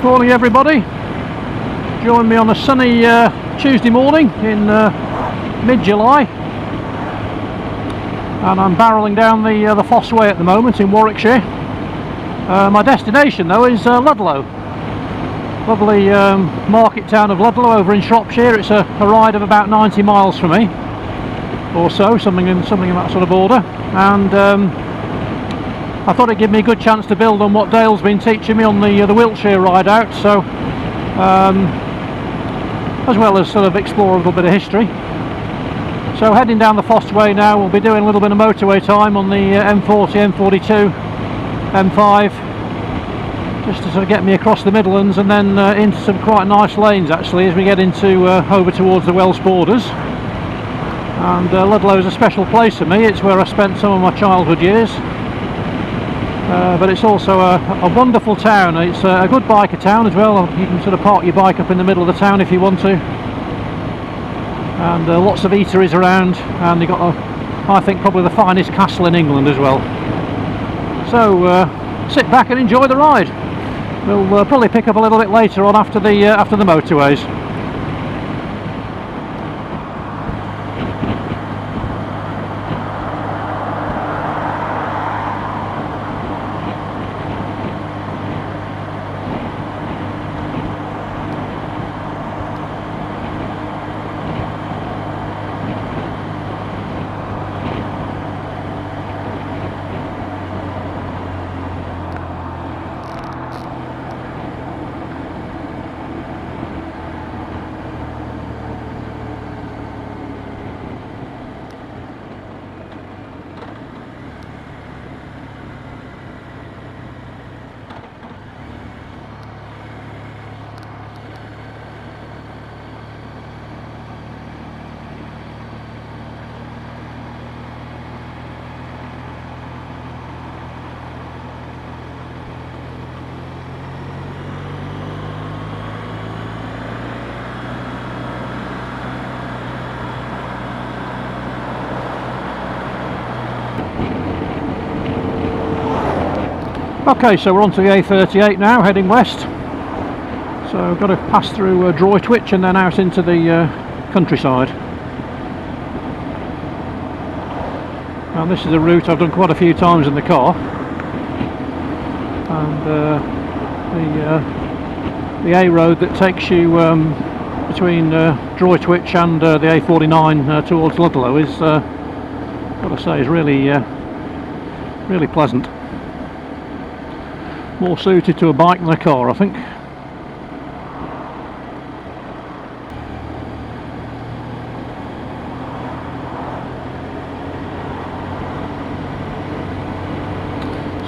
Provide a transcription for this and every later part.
Morning everybody. Join me on a sunny Tuesday morning in mid-July, and I'm barrelling down the Foss Way at the moment in Warwickshire. My destination though is Ludlow. Lovely market town of Ludlow over in Shropshire. It's a ride of about 90 miles from me, or so, something in that sort of order. And I thought it'd give me a good chance to build on what Dale's been teaching me on the Wiltshire ride out. So, as well as sort of explore a little bit of history. So heading down the Foss Way now. We'll be doing a little bit of motorway time on the M40, M42, M5, just to sort of get me across the Midlands, and then into some quite nice lanes actually as we get into over towards the Welsh borders. And Ludlow is a special place for me. It's where I spent some of my childhood years. But it's also a wonderful town. It's a good biker town as well. You can sort of park your bike up in the middle of the town if you want to. And lots of eateries around, and you've got, I think, probably the finest castle in England as well. So sit back and enjoy the ride. We'll probably pick up a little bit later on after the motorways. Okay, so we're on to the A38 now, heading west. So I've got to pass through Droitwich and then out into the countryside. Now this is a route I've done quite a few times in the car. And the A road that takes you between Droitwich and the A49 towards Ludlow is, got to say, is really pleasant. More suited to a bike than a car, I think.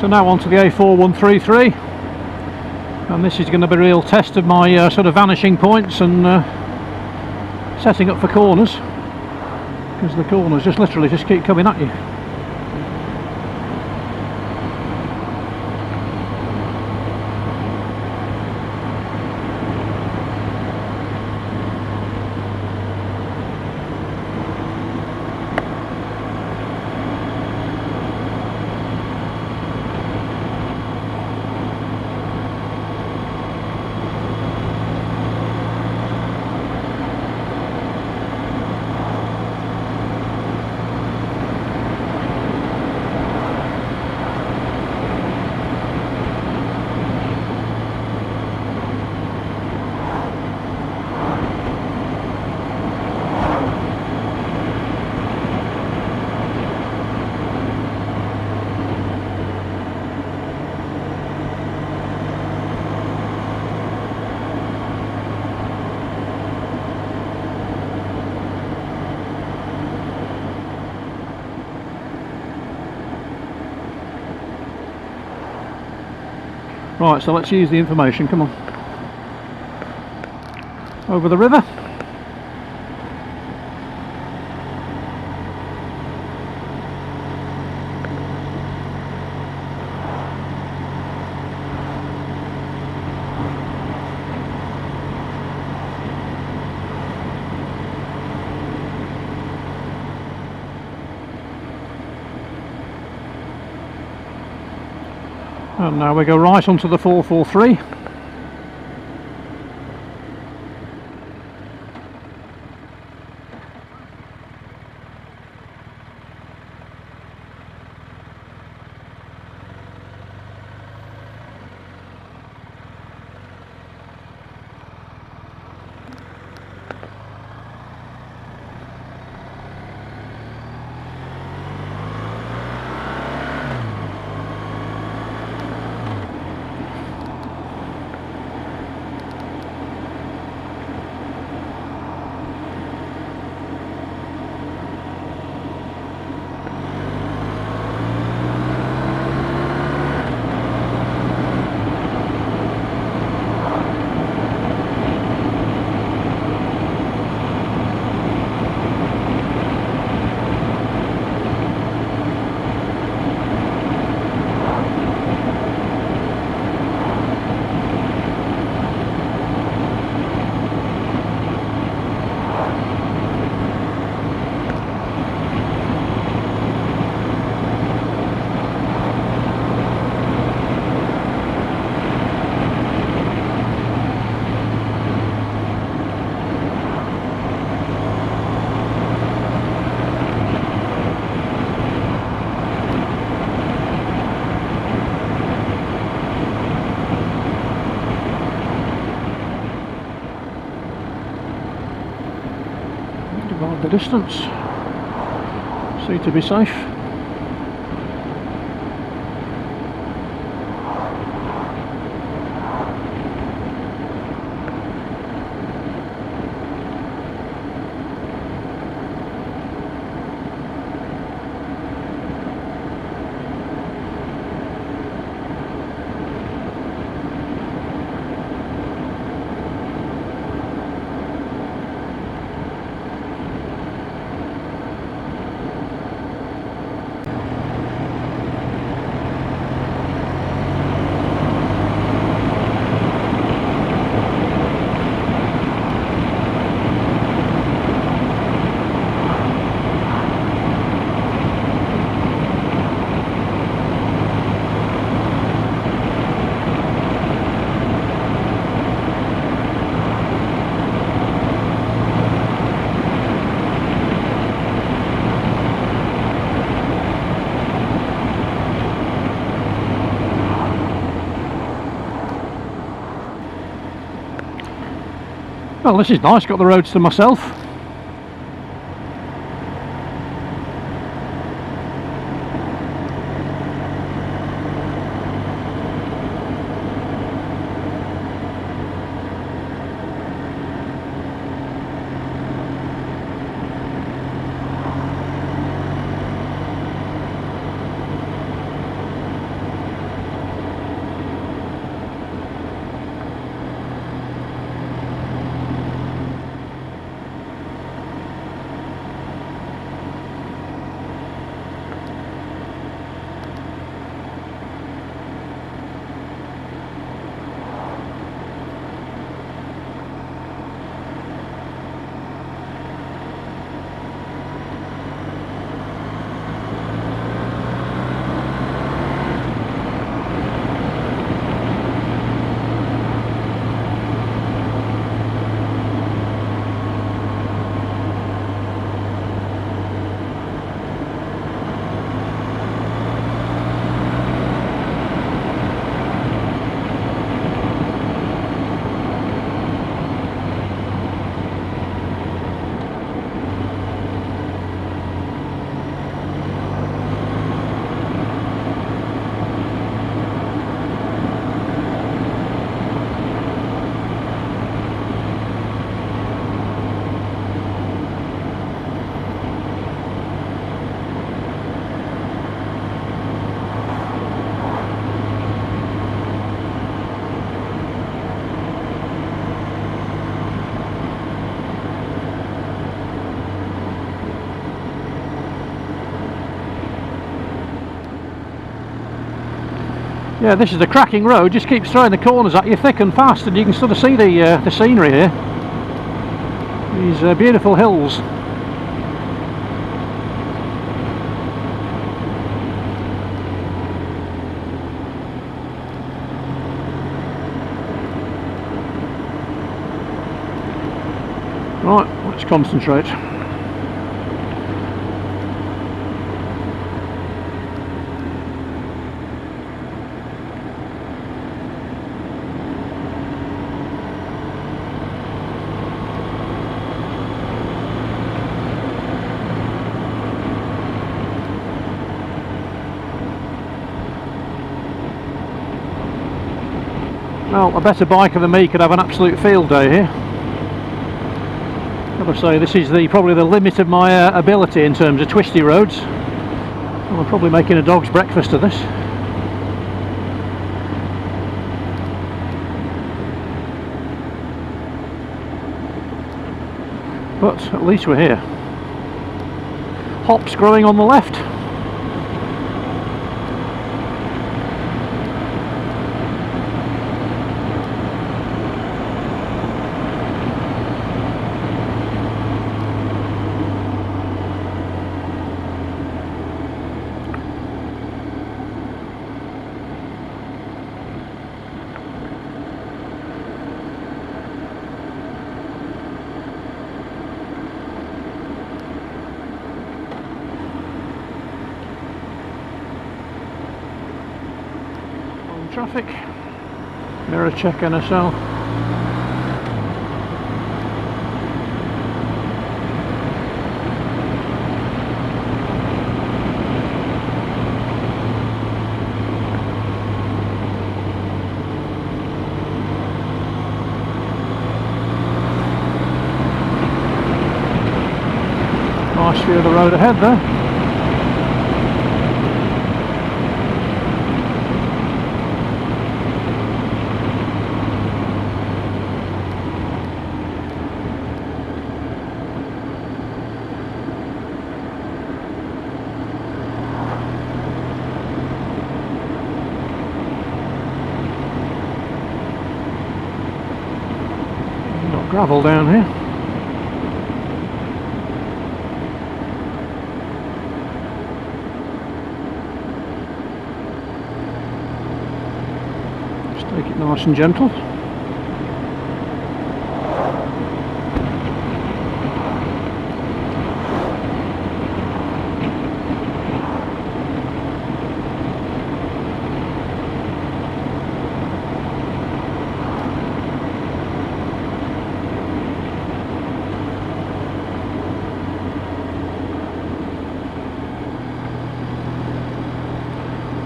So now on to the A4133, and this is going to be a real test of my sort of vanishing points and setting up for corners, because the corners just literally just keep coming at you. Right, so let's use the information, come on. Over the river. And now we go right onto the 443. distance. See to be safe. Well, this is nice, got the roads to myself. Yeah, this is a cracking road, just keeps throwing the corners at you thick and fast, and you can sort of see the scenery here. These beautiful hills. Right, let's concentrate. Well, a better biker than me could have an absolute field day here. Gotta say, this is probably the limit of my ability in terms of twisty roads. Well, I'm probably making a dog's breakfast of this. But at least we're here. Hops growing on the left. Traffic, mirror check NSL. view of the road ahead there. Got gravel down here. Take it nice and gentle.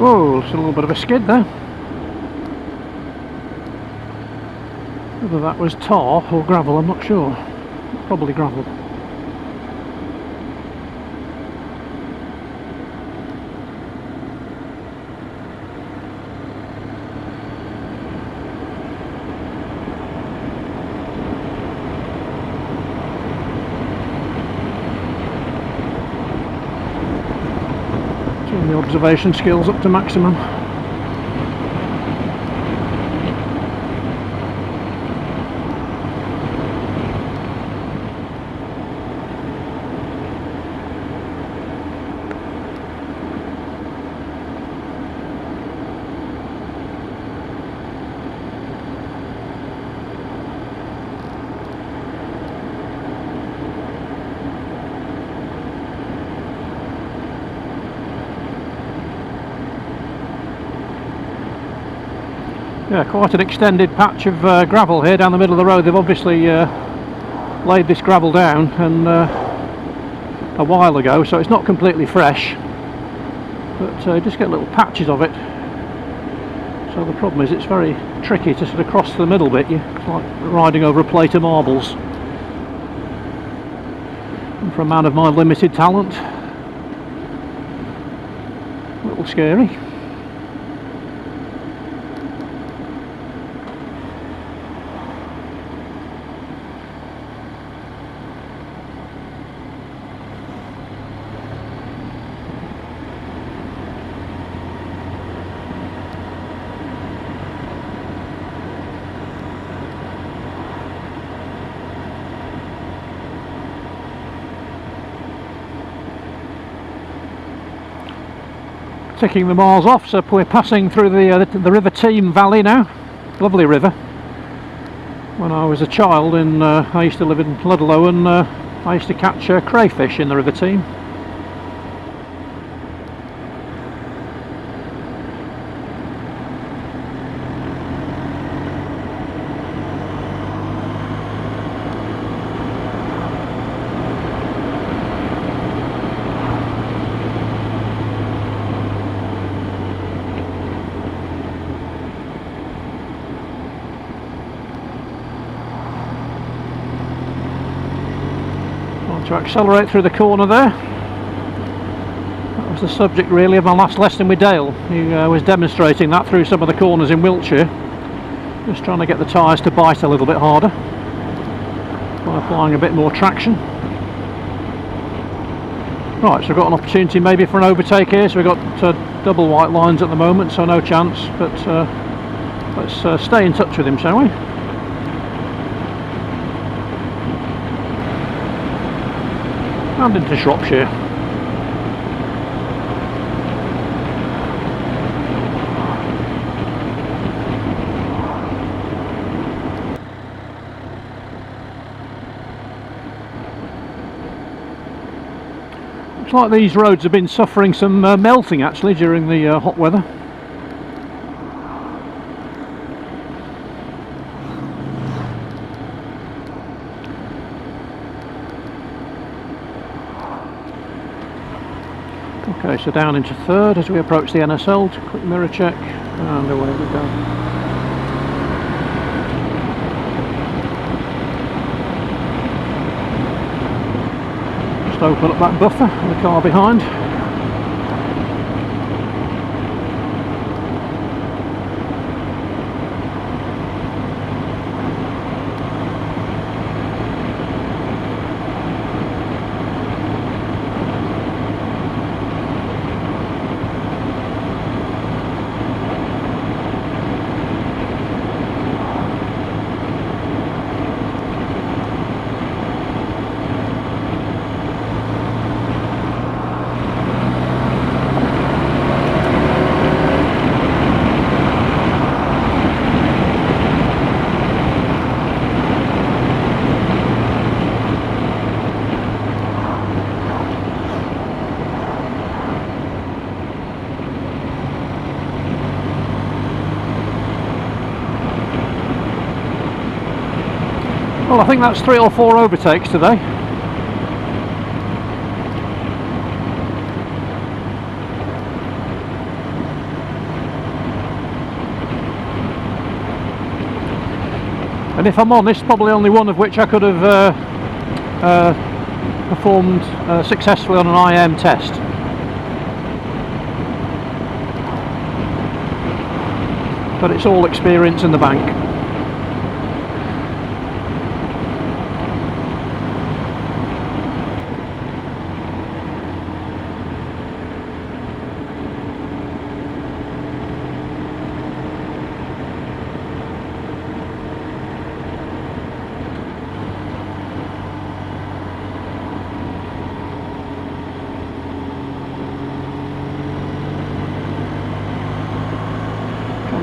Oh, it's a little bit of a skid there. Whether that was tar or gravel, I'm not sure. Probably gravel. Turn the observation skills up to maximum. Yeah, quite an extended patch of gravel here down the middle of the road. They've obviously laid this gravel down and a while ago, so it's not completely fresh, but you just get little patches of it. So the problem is it's very tricky to sort of cross the middle bit. It's like riding over a plate of marbles. And for a man of my limited talent, a little scary. Ticking the miles off, so we're passing through the River Team Valley now. Lovely river. When I was a child, I used to live in Ludlow, and I used to catch crayfish in the River Team. To accelerate through the corner there. That was the subject really of my last lesson with Dale. He was demonstrating that through some of the corners in Wiltshire, just trying to get the tyres to bite a little bit harder by applying a bit more traction. Right, so we've got an opportunity maybe for an overtake here. So we've got double white lines at the moment, so no chance, but let's stay in touch with him, shall we? And into Shropshire. Looks like these roads have been suffering some melting actually during the hot weather. Okay, so down into third as we approach the NSL. Quick mirror check, and away we go. Just open up that buffer, the car behind. Well, I think that's 3 or 4 overtakes today. And if I'm honest, probably only one of which I could have performed successfully on an IM test. But it's all experience in the bank.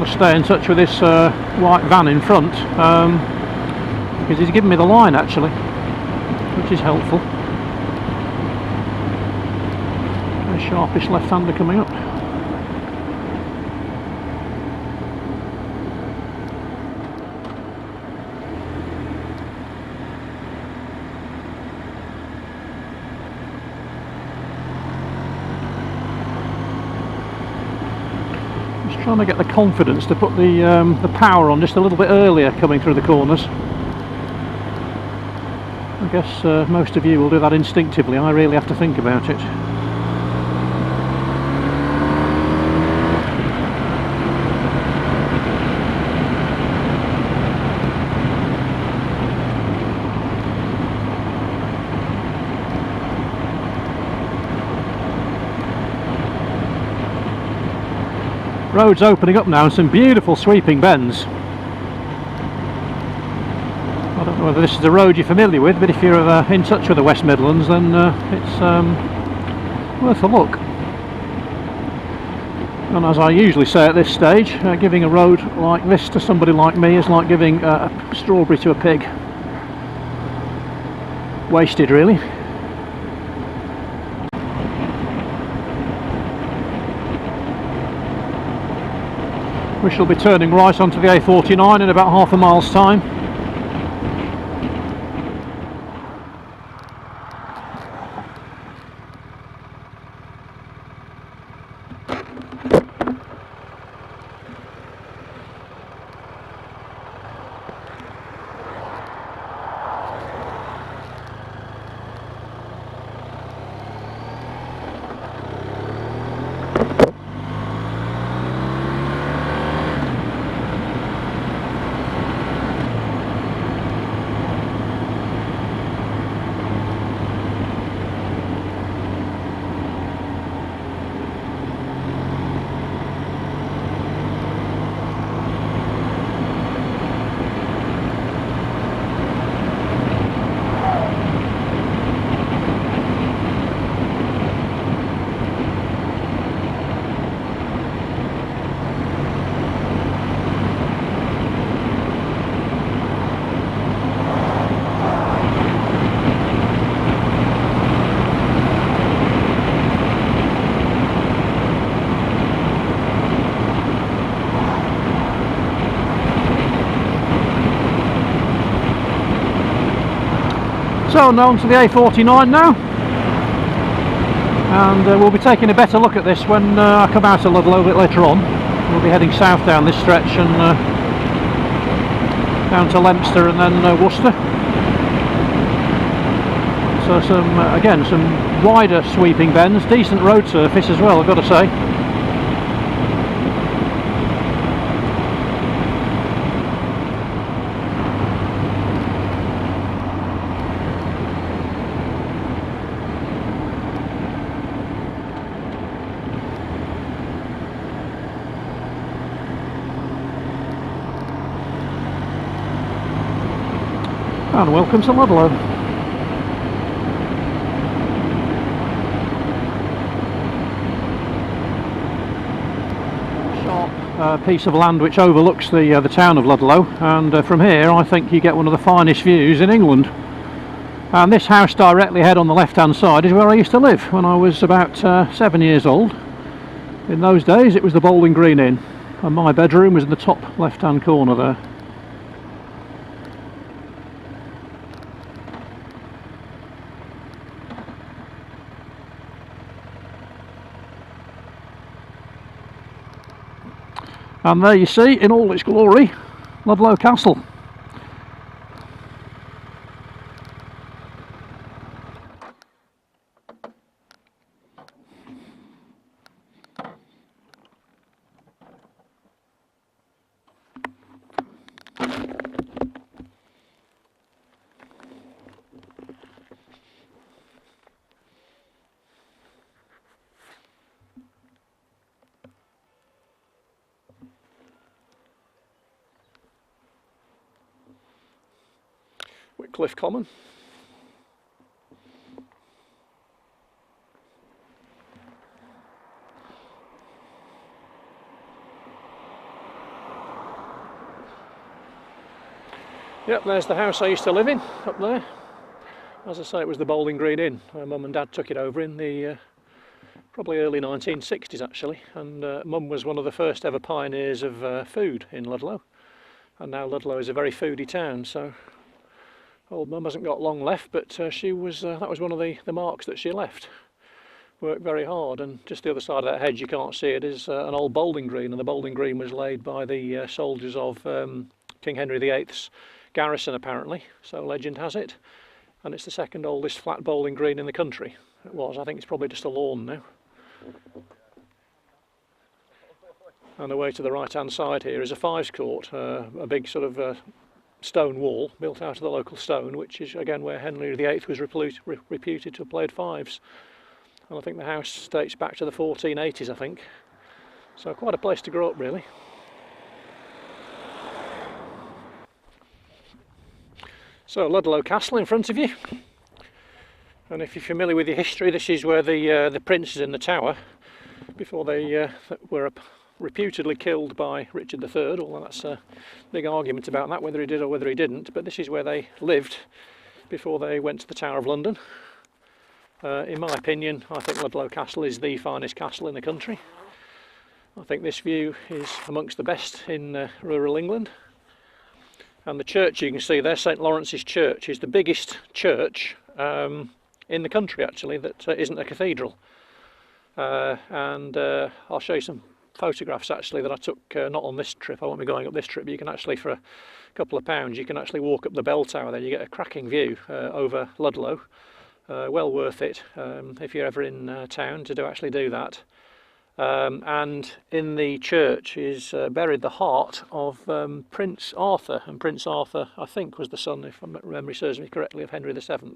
Stay in touch with this white van in front, because he's given me the line actually, which is helpful. A sharpish left-hander coming up. Trying to get the confidence to put the power on just a little bit earlier coming through the corners. I guess most of you will do that instinctively. I really have to think about it. Road's opening up now and some beautiful sweeping bends. I don't know whether this is a road you're familiar with, but if you're in touch with the West Midlands, then it's worth a look. And as I usually say at this stage, giving a road like this to somebody like me is like giving a strawberry to a pig. Wasted, really. We shall be turning right onto the A49 in about half a mile's time. So now onto the A49 now, and we'll be taking a better look at this when I come out of Ludlow a bit later on. We'll be heading south down this stretch and down to Leominster and then Worcester. So some again, some wider sweeping bends, decent road surface as well, I've got to say. And welcome to Ludlow. Sharp piece of land which overlooks the town of Ludlow, and from here I think you get one of the finest views in England. And this house directly ahead on the left hand side is where I used to live when I was about 7 years old. In those days it was the Bowling Green Inn, and my bedroom was in the top left hand corner there. And there you see, in all its glory, Ludlow Castle. Whitcliffe Common. Yep, there's the house I used to live in, up there. As I say, it was the Bowling Green Inn. Mum and Dad took it over in the probably early 1960s actually, and Mum was one of the first ever pioneers of food in Ludlow. And now Ludlow is a very foodie town, so old Mum hasn't got long left, but she was that was one of the marks that she left. Worked very hard, and just the other side of that hedge, you can't see it, is an old bowling green, and the bowling green was laid by the soldiers of King Henry VIII's garrison apparently, so legend has it, and it's the second oldest flat bowling green in the country. It was, I think it's probably just a lawn now. And away to the right hand side here is a fives court, a big sort of stone wall built out of the local stone, which is again where Henry VIII was reputed to have played fives. And I think the house dates back to the 1480s, I think. So quite a place to grow up really. So Ludlow Castle in front of you, and if you're familiar with your history, this is where the princes in the tower, before they were reputedly killed by Richard III, although that's a big argument about that, whether he did or whether he didn't, but this is where they lived before they went to the Tower of London. In my opinion, I think Ludlow Castle is the finest castle in the country. I think this view is amongst the best in rural England. And the church you can see there, St Lawrence's Church, is the biggest church in the country actually that isn't a cathedral. And I'll show you some photographs actually that I took not on this trip. I won't be going up this trip, but you can actually, for a couple of pounds, you can actually walk up the bell tower there. You get a cracking view over Ludlow. Well worth it if you're ever in town to actually do that. And in the church is buried the heart of Prince Arthur, and Prince Arthur I think was the son, if my memory serves me correctly, of Henry VII,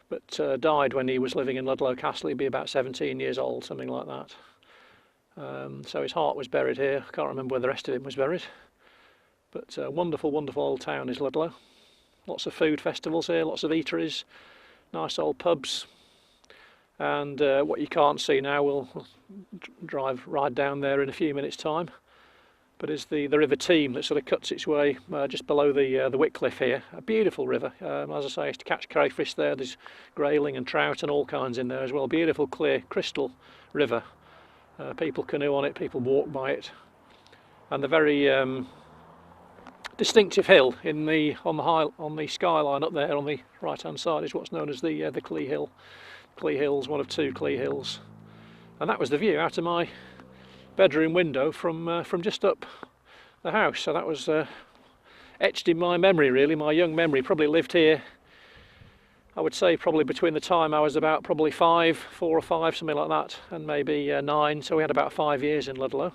but died when he was living in Ludlow Castle. He'd be about 17 years old, something like that. So his heart was buried here. I can't remember where the rest of him was buried, but wonderful, wonderful old town is Ludlow. Lots of food festivals here, lots of eateries, nice old pubs. And what you can't see now, we'll ride down there in a few minutes' time, but is the River Team that sort of cuts its way just below the Whitcliffe here. A beautiful river. As I say, I used to catch crayfish there. There's grayling and trout and all kinds in there as well. Beautiful, clear, crystal river. People canoe on it, people walk by it, and the very distinctive hill on the skyline up there on the right hand side is what's known as the Clee Hill. Clee Hill's one of two Clee Hills, and that was the view out of my bedroom window from just up the house. So that was etched in my memory really, my young memory. Probably lived here I would say probably between the time I was about probably 4 or 5, something like that, and maybe 9, so we had about 5 years in Ludlow.